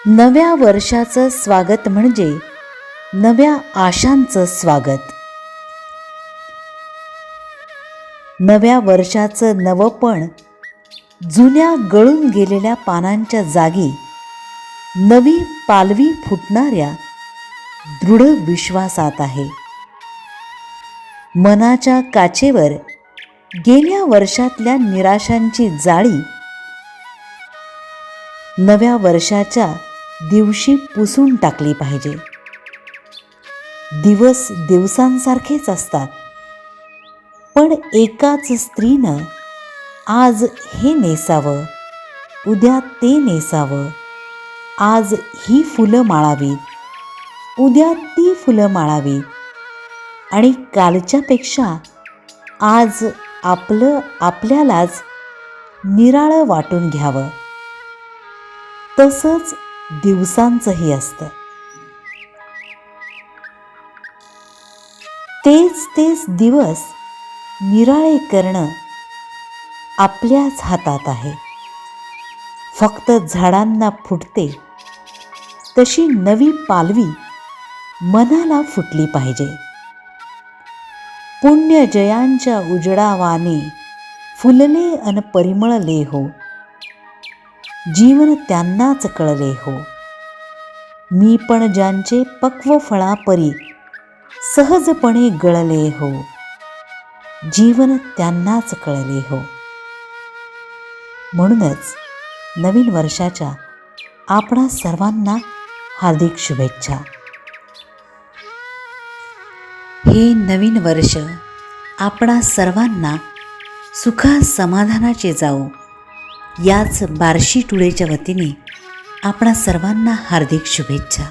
नव्या वर्षाचं स्वागत म्हणजे नव्या आशांचं स्वागत. नव्या वर्षाचं नवपण जुन्या गळून गेलेल्या पानांच्या जागी नवी पालवी फुटणाऱ्या दृढ विश्वासात आहे. मनाच्या काचेवर गेल्या वर्षातल्या निराशांची जाळी नव्या वर्षाच्या दिवशी पुसून टाकली पाहिजे. दिवस दिवसांसारखेच असतात, पण एकाच स्त्रीनं आज हे नेसावं, उद्या ते नेसावं, आज ही फुलं माळावीत, उद्या ती फुलं माळावीत आणि कालच्यापेक्षा आज आपल्यालाच निराळं वाटून घ्यावं. तसंच दिवसांचंही असतं. तेच दिवस निराळे करणं आपल्याच हातात आहे. फक्त झाडांना फुटते तशी नवी पालवी मनाला फुटली पाहिजे. पुण्यजयांच्या उजडावाने फुलले अन परिमळले हो, जीवन त्यांनाच कळले हो. मी पण ज्यांचे पक्व फळापरी सहजपणे गळले हो, जीवन त्यांनाच कळले हो. म्हणूनच नवीन वर्षाच्या आपणा सर्वांना हार्दिक शुभेच्छा. हे नवीन वर्ष आपणा सर्वांना सुखा समाधानाचे जावो, याच बार्शी टुडेच्या वतीने आपणा सर्वांना हार्दिक शुभेच्छा.